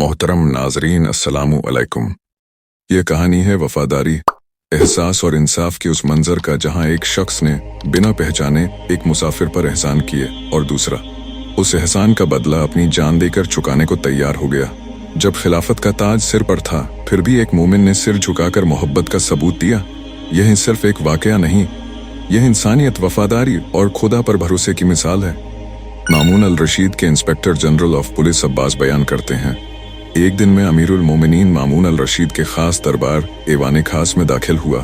मोहतरम नाजरीन, अस्सलामु अलैकुम। ये कहानी है वफादारी, एहसास और इंसाफ के उस मंजर का जहां एक शख्स ने बिना पहचाने एक मुसाफिर पर एहसान किए और दूसरा उस एहसान का बदला अपनी जान देकर चुकाने को तैयार हो गया। जब खिलाफत का ताज सिर पर था, फिर भी एक मोमिन ने सिर झुकाकर मोहब्बत का सबूत दिया। यह सिर्फ एक वाकया नहीं, यह इंसानियत, वफादारी और खुदा पर भरोसे की मिसाल है। मामून अल रशीद के inspector general of police Abbas बयान करते हैं, एक दिन में अमीरुल मोमिनीन मामून अल रशीद के खास दरबार एवान खास में दाखिल हुआ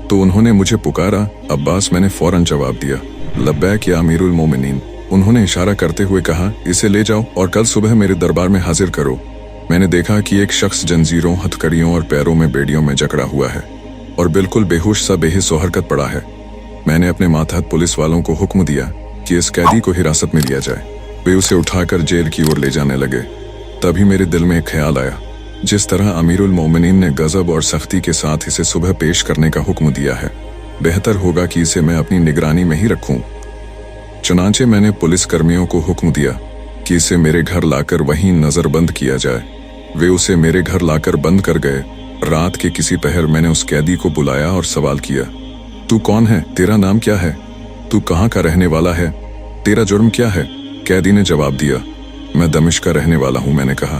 तो उन्होंने मुझे पुकारा। अब्बास, मैंने फौरन जवाब दिया, लब्बैक या अमीरुल मोमिनीन। उन्होंने इशारा करते हुए कहा, इसे ले जाओ और कल सुबह मेरे दरबार में हाजिर करो। मैंने देखा कि एक शख्स जंजीरों, हथकड़ियों और पैरों में बेड़ियों में जकड़ा हुआ है और बिल्कुल बेहोश सा बेहिस हरकत पड़ा है। मैंने अपने मातहत पुलिस वालों को हुक्म दिया कि इस कैदी को हिरासत में लिया जाए। वे उसे उठाकर जेल की ओर ले जाने लगे। तभी मेरे दिल में एक ख्याल आया, जिस तरह अमीरुल मोमिनीन ने गजब और सख्ती के साथ इसे सुबह पेश करने का हुक्म दिया है, बेहतर होगा कि इसे मैं अपनी निगरानी में ही रखूं। चुनांचे मैंने पुलिस कर्मियों को हुक्म दिया कि इसे मेरे घर लाकर वहीं नजरबंद किया जाए। वे उसे मेरे घर लाकर बंद कर गए। रात के किसी पहर मैंने उस कैदी को बुलाया और सवाल किया, तू कौन है? तेरा नाम क्या है? तू कहाँ का रहने वाला है? तेरा जुर्म क्या है? कैदी ने जवाब दिया, मैं दमिश्क का रहने वाला हूँ। मैंने कहा,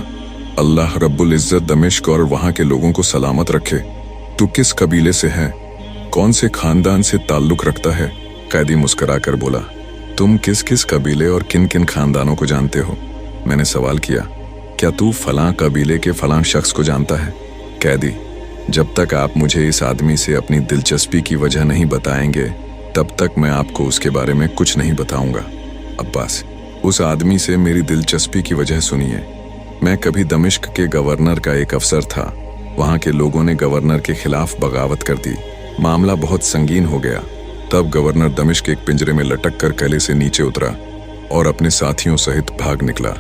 अल्लाह रब्बुल इज्जत दमिश्क और वहाँ के लोगों को सलामत रखे। तू किस कबीले से है? कौन से खानदान से ताल्लुक रखता है? कैदी मुस्कुराकर बोला, तुम किस किस कबीले और किन किन खानदानों को जानते हो? मैंने सवाल किया, क्या तू फलां कबीले के फलां शख्स को जानता है? कैदी, जब तक आप मुझे इस आदमी से अपनी दिलचस्पी की वजह नहीं बताएंगे, तब तक मैं आपको उसके बारे में कुछ नहीं बताऊंगा। अब्बास, उस आदमी से मेरी दिलचस्पी की वजह सुनिए। मैं कभी दमिश्क के गवर्नर का एक अफसर था। वहाँ के लोगों ने गवर्नर के खिलाफ बगावत कर दी। मामला बहुत संगीन हो गया। तब गवर्नर दमिश्क एक पिंजरे में लटक कर किले से नीचे उतरा और अपने साथियों सहित भाग निकला।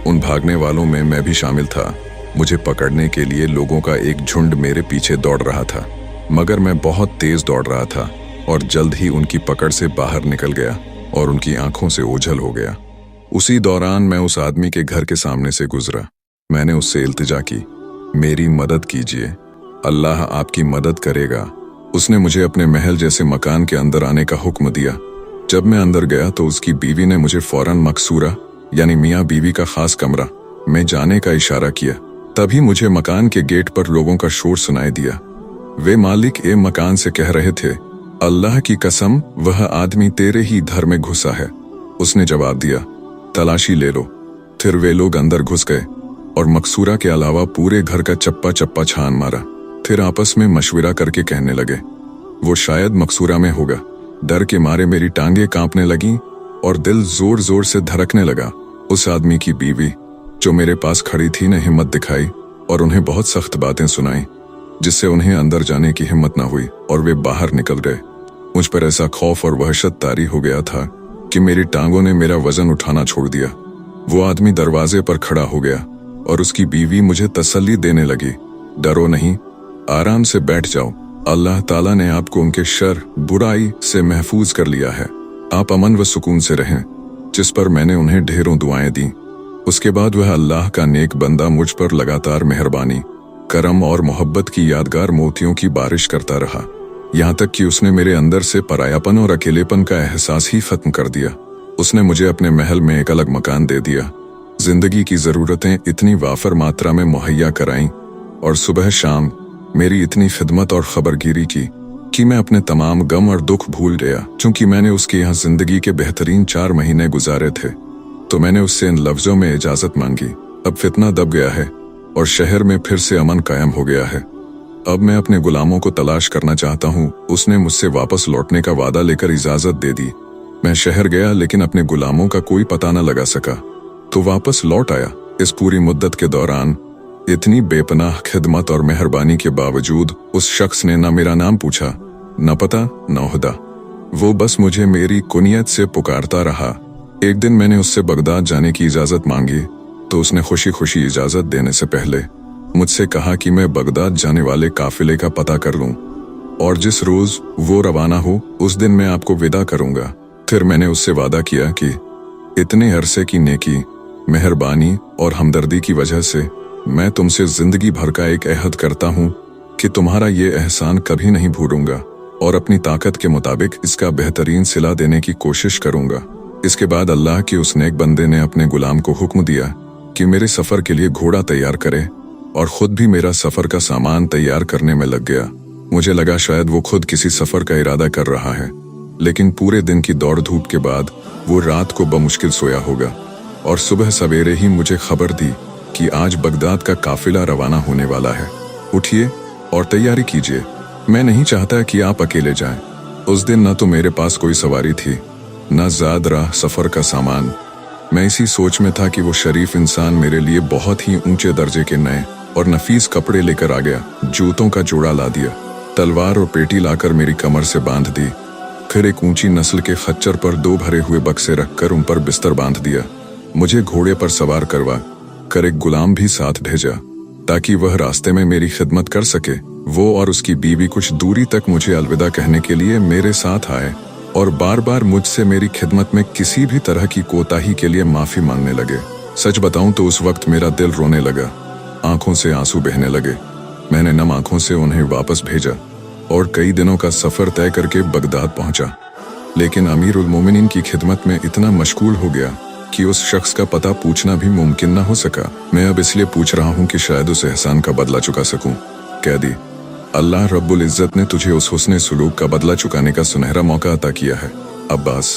उन भागने वालों में मैं भी शामिल था। मुझे पकड़ने के लिए लोगों का एक झुंड मेरे पीछे दौड़ रहा था, मगर मैं बहुत तेज दौड़ रहा था और जल्द ही उनकी पकड़ से बाहर निकल गया और उनकी आंखों से ओझल हो गया। उसी दौरान मैं उस आदमी के घर के सामने से गुजरा। मैंने उससे इल्तिजा की, मेरी मदद कीजिए, अल्लाह आपकी मदद करेगा। उसने मुझे अपने महल जैसे मकान के अंदर आने का हुक्म दिया। जब मैं अंदर गया तो उसकी बीवी ने मुझे फौरन मकसूरा यानी मियाँ बीवी का खास कमरा में जाने का इशारा किया। तभी मुझे मकान के गेट पर लोगों का शोर सुनाई दिया। वे मालिक ए मकान से कह रहे थे, अल्लाह की कसम, वह आदमी तेरे ही घर में घुसा है। उसने जवाब दिया, तलाशी ले लो। फिर वे लोग अंदर घुस गए और मकसूरा के अलावा पूरे घर का चप्पा चप्पा छान मारा। फिर आपस में मशविरा करके कहने लगे, वो शायद मकसूरा में होगा। डर के मारे मेरी टांगे कांपने लगीं और दिल जोर जोर से धड़कने लगा। उस आदमी की बीवी जो मेरे पास खड़ी थी ने हिम्मत दिखाई और उन्हें बहुत सख्त बातें सुनाई, जिससे उन्हें अंदर जाने की हिम्मत न हुई और वे बाहर निकल गए। मुझ पर ऐसा खौफ और वहशत तारी हो गया था कि मेरी टांगों ने मेरा वजन उठाना छोड़ दिया। वो आदमी दरवाजे पर खड़ा हो गया और उसकी बीवी मुझे तसल्ली देने लगी, डरो नहीं, आराम से बैठ जाओ, अल्लाह ताला ने आपको उनके शर, बुराई से महफूज कर लिया है। आप अमन व सुकून से रहें। जिस पर मैंने उन्हें ढेरों दुआएं दी। उसके बाद वह अल्लाह का नेक बंदा मुझ पर लगातार मेहरबानी, करम और मोहब्बत की यादगार मोतियों की बारिश करता रहा, यहाँ तक कि उसने मेरे अंदर से परायापन और अकेलेपन का एहसास ही खत्म कर दिया। उसने मुझे अपने महल में एक अलग मकान दे दिया, जिंदगी की जरूरतें इतनी वाफर मात्रा में मुहैया कराईं और सुबह शाम मेरी इतनी खिदमत और खबरगिरी की कि मैं अपने तमाम गम और दुख भूल गया। चूंकि मैंने उसके यहाँ जिंदगी के बेहतरीन 4 महीने गुजारे थे, तो मैंने उससे इन लफ्जों में इजाजत मांगी, अब फितना दब गया है और शहर में फिर से अमन कायम हो गया है। अब मैं अपने गुलामों को तलाश करना चाहता हूँ। उसने मुझसे वापस लौटने का वादा लेकर इजाजत दे दी। मैं शहर गया लेकिन अपने गुलामों का कोई पता न लगा सका, तो वापस लौट आया। इस पूरी मुद्दत के दौरान इतनी बेपनाह खिदमत और मेहरबानी के बावजूद उस शख्स ने न मेरा नाम पूछा, न पता, न ओहदा। वो बस मुझे मेरी कुनियत से पुकारता रहा। एक दिन मैंने उससे बगदाद जाने की इजाजत मांगी तो उसने खुशी खुशी इजाजत देने से पहले मुझसे कहा कि मैं बगदाद जाने वाले काफिले का पता कर लूं और जिस रोज वो रवाना हो उस दिन मैं आपको विदा करूंगा। फिर मैंने उससे वादा किया कि इतने अरसे की नेकी, मेहरबानी और हमदर्दी की वजह से मैं तुमसे जिंदगी भर का एक अहद करता हूँ कि तुम्हारा ये एहसान कभी नहीं भूलूंगा और अपनी ताकत के मुताबिक इसका बेहतरीन सिला देने की कोशिश करूंगा। इसके बाद अल्लाह के उस नेक बंदे ने अपने गुलाम को हुक्म दिया कि मेरे सफर के लिए घोड़ा तैयार करे और खुद भी मेरा सफर का सामान तैयार करने में लग गया। मुझे लगा शायद वो खुद किसी सफर का इरादा कर रहा है, लेकिन पूरे दिन की दौड़ धूप के बाद वो रात को बमुश्किल सोया होगा और सुबह सवेरे ही मुझे खबर दी कि आज बगदाद का काफिला रवाना होने वाला है। उठिए और तैयारी कीजिए, मैं नहीं चाहता कि आप अकेले जाएं। उस दिन न तो मेरे पास कोई सवारी थी, न ज़्यादा राह सफर का सामान। मैं इसी सोच में था कि वो शरीफ इंसान मेरे लिए बहुत ही ऊंचे दर्जे के नए और नफीस कपड़े लेकर आ गया, जूतों का जोड़ा ला दिया, तलवार और पेटी लाकर मेरी कमर से बांध दी, फिर एक ऊंची नस्ल के खच्चर पर 2 भरे हुए बक्से रखकर उन पर बिस्तर बांध दिया। मुझे घोड़े पर सवार करवा कर एक गुलाम भी साथ भेजा ताकि वह रास्ते में मेरी खिदमत कर सके। वो और उसकी बीवी कुछ दूरी तक मुझे अलविदा कहने के लिए मेरे साथ आए और बार बार मुझसे मेरी खिदमत में किसी भी तरह की कोताही के लिए माफी मांगने लगे। सच बताऊं तो उस वक्त मेरा दिल रोने लगा, आंखों से आंसू बहने लगे। मैंने नम आंखों से उन्हें वापस भेजा और कई दिनों का सफर तय करके बगदाद पहुंचा। लेकिन अमीर उल मोमिनीन की खिदमत में इतना मशगूल हो गया कि उस शख्स का पता पूछना भी मुमकिन न हो सका। मैं अब इसलिए पूछ रहा हूं कि शायद उस एहसान का बदला चुका सकूं। कैदी, अल्लाह रब्बुल इज्जत ने तुझे उस हुस्ने सुलूक का बदला चुकाने का सुनहरा मौका अता किया है। अब्बास,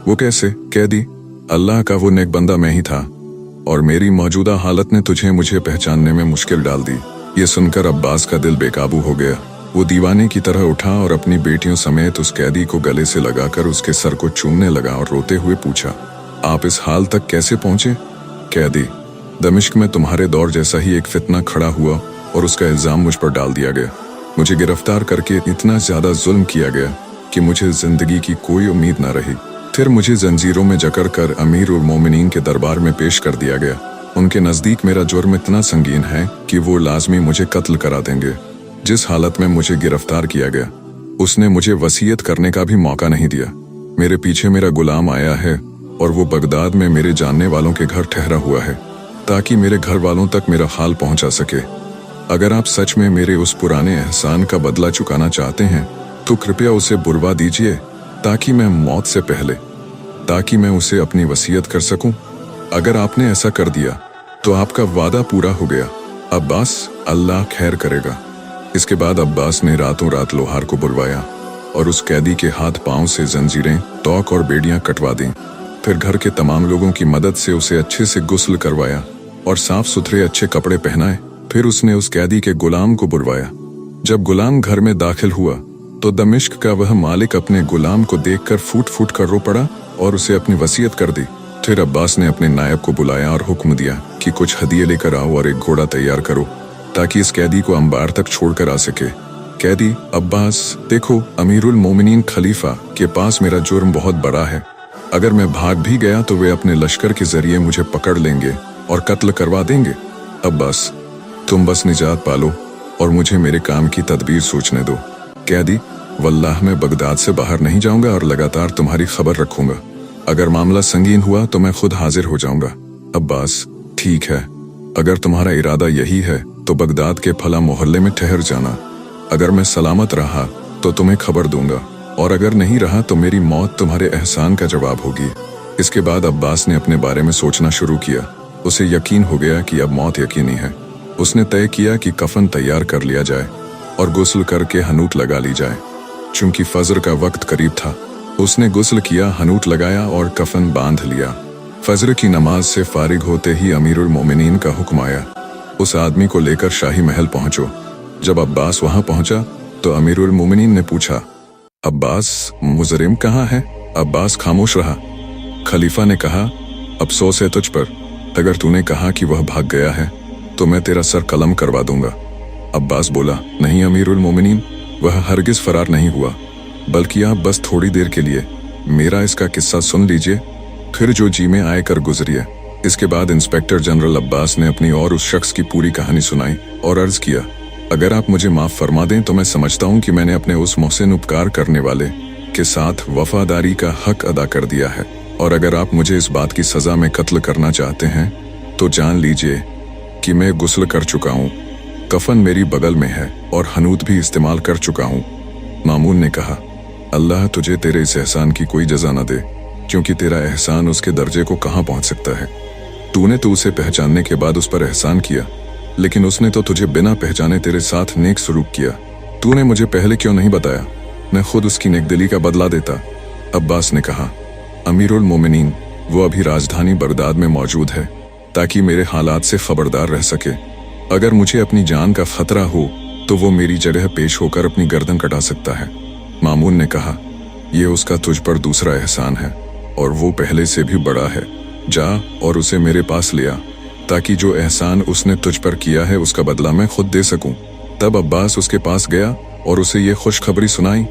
वो कैसे? कैदी, अल्लाह का वो नेक बंदा मैं ही था और मेरी मौजूदा हालत ने तुझे मुझे पहचानने में मुश्किल डाल दी। ये सुनकर अब्बास का दिल बेकाबू हो गया। वो दीवाने की तरह उठा और अपनी बेटियों समेत उस कैदी को गले से लगाकर उसके सर को चूमने लगा और रोते हुए पूछा, आप इस हाल तक कैसे पहुंचे? कैदी, दमिश्क में तुम्हारे दौर जैसा ही एक फितना खड़ा हुआ और उसका इल्जाम मुझ पर डाल दिया गया। मुझे गिरफ्तार करके इतना ज्यादा जुल्म किया गया कि मुझे जिंदगी की कोई उम्मीद न रही। फिर मुझे जंजीरों में जकड़ कर अमीर उल मोमिनीन के दरबार में पेश कर दिया गया। उनके नजदीक मेरा जुर्म इतना संगीन है कि वो लाजमी मुझे कत्ल करा देंगे। जिस हालत में मुझे गिरफ्तार किया गया, उसने मुझे वसीयत करने का भी मौका नहीं दिया। मेरे पीछे मेरा गुलाम आया है और वो बगदाद में मेरे जानने वालों के घर ठहरा हुआ है ताकि मेरे घर वालों तक मेरा हाल पहुंचा सके। अगर आप सच में मेरे उस पुराने एहसान का बदला चुकाना चाहते हैं तो कृपया उसे बुलवा दीजिए ताकि मैं मौत से पहले मैं उसे अपनी वसीयत कर सकूं। अगर आपने ऐसा कर दिया तो आपका वादा पूरा हो गया। अब्बास, अल्लाह खैर करेगा। इसके बाद अब्बास ने रातों रात लोहार को बुलवाया और उस कैदी के हाथ पांव से जंजीरें, तोक और बेड़ियां कटवा दी। फिर घर के तमाम लोगों की मदद से उसे अच्छे से गुस्ल करवाया और साफ सुथरे अच्छे कपड़े पहनाए। फिर उसने उस कैदी के गुलाम को बुलवाया। जब गुलाम घर में दाखिल हुआ तो दमिश्क का वह मालिक अपने गुलाम को देखकर फूट फूट कर रो पड़ा और उसे अपनी वसीयत कर दी। फिर अब्बास ने अपने नायब को बुलाया और हुक्म दिया कि कुछ हदिये लेकर आओ और एक घोड़ा तैयार करो ताकि इस कैदी को अंबार तक छोड़कर आ सके। कैदी, अब्बास, देखो, अमीरुल मोमिनीन खलीफा के पास मेरा जुर्म बहुत बड़ा है। अगर मैं भाग भी गया तो वे अपने लश्कर के जरिए मुझे पकड़ लेंगे और कत्ल करवा देंगे। अब्बास, तुम बस निजात पालो और मुझे मेरे काम की तदबीर सोचने दो। कैदी, वल्लाह मैं बगदाद से बाहर नहीं जाऊंगा और लगातार तुम्हारी खबर रखूंगा। अगर मामला संगीन हुआ तो मैं खुद हाजिर हो जाऊंगा। अब्बास, ठीक है, अगर तुम्हारा इरादा यही है तो बगदाद के फला मोहल्ले में ठहर जाना। अगर मैं सलामत रहा तो तुम्हें खबर दूंगा और अगर नहीं रहा तो मेरी मौत तुम्हारे एहसान का जवाब होगी। इसके बाद अब्बास ने अपने बारे में सोचना शुरू किया। उसे यकीन हो गया कि अब मौत यकीनी है। उसने तय किया कि कफन तैयार कर लिया जाए और गुस्ल करके हनूट लगा ली जाए। चूंकि फजर का वक्त करीब था, उसने गुस्ल किया, हनूट लगाया और कफन बांध लिया। फजर की नमाज से फारिग होते ही अमीरुल मोमिनीन का हुक्म आया, उस आदमी को लेकर शाही महल पहुंचो। जब अब्बास वहां पहुंचा तो अमीरुल मोमिनीन ने पूछा, अब्बास, मुजरिम कहाँ है? अब्बास खामोश रहा। खलीफा ने कहा, अफसोस है तुझ पर, अगर तूने कहा कि वह भाग गया है तो मैं तेरा सर कलम करवा दूंगा। अब्बास बोला, नहीं अमीरुल मोमिनीन, वह हरगिज फरार नहीं हुआ, बल्कि आप बस थोड़ी देर के लिए मेरा इसका किस्सा सुन लीजिए, फिर जो जी में आए कर गुजरिए। इसके बाद इंस्पेक्टर जनरल अब्बास ने अपनी और उस शख्स की पूरी कहानी सुनाई और अर्ज किया, अगर आप मुझे माफ फरमा दें तो मैं समझता हूं कि मैंने अपने उस मोहसिन उपकार करने वाले के साथ वफादारी का हक अदा कर दिया है, और अगर आप मुझे इस बात की सजा में कत्ल करना चाहते हैं तो जान लीजिए कि मैं गुस्ल कर चुका हूँ, कफन मेरी बगल में है और हनूत भी इस्तेमाल कर चुका हूँ। मामून ने कहा, अल्लाह तुझे तेरे इस एहसान की कोई जजा न दे, क्योंकि तेरा एहसान उसके दर्जे को कहाँ पहुँच सकता है। तूने तो उसे पहचानने के बाद उस पर एहसान किया, लेकिन उसने तो तुझे बिना पहचाने तेरे साथ नेक सलूक किया। तूने मुझे पहले क्यों नहीं बताया? मैं खुद उसकी नेकदिली का बदला देता। अब्बास ने कहा, अमीरुल मोमिनीन, वो अभी राजधानी बगदाद में मौजूद है ताकि मेरे हालात से खबरदार रह सके। अगर मुझे अपनी जान का खतरा हो तो वो मेरी जगह पेश होकर अपनी गर्दन कटा सकता है। मामून ने कहा, यह उसका तुझ पर दूसरा एहसान है और वो पहले से भी बड़ा है। जा और उसे मेरे पास ले आ, ताकि जो एहसान उसने तुझ पर किया है उसका बदला मैं खुद दे सकूं। तब अब्बास उसके पास गया और उसे ये खुशखबरी सुनाई,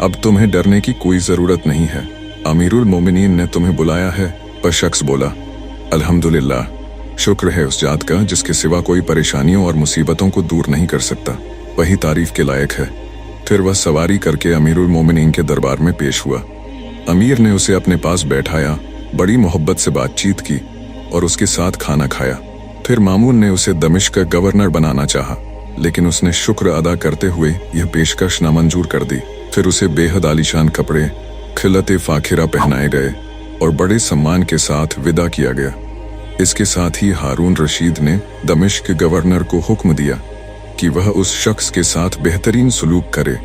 अब तुम्हें डरने की कोई जरूरत नहीं है, अमीरुल मोमिनीन ने तुम्हें बुलाया है। पर शख्स बोला, अल्हम्दुलिल्लाह, शुक्र है उस जात का जिसके सिवा कोई परेशानियों और मुसीबतों को दूर नहीं कर सकता, वही तारीफ के लायक है। फिर वह सवारी करके अमीरुल मोमिनीन के दरबार में पेश हुआ। अमीर ने उसे अपने पास बैठाया, बड़ी मोहब्बत से बातचीत की और उसके साथ खाना खाया। फिर मामून ने उसे दमिश्क का गवर्नर बनाना चाहा, लेकिन उसने शुक्र अदा करते हुए यह पेशकश नामंजूर कर दी। फिर उसे बेहद आलीशान कपड़े, खिलते फाखिरा पहनाए गए और बड़े सम्मान के साथ विदा किया गया। इसके साथ ही हारून रशीद ने दमिश्क के गवर्नर को हुक्म दिया कि वह उस शख्स के साथ बेहतरीन सलूक करे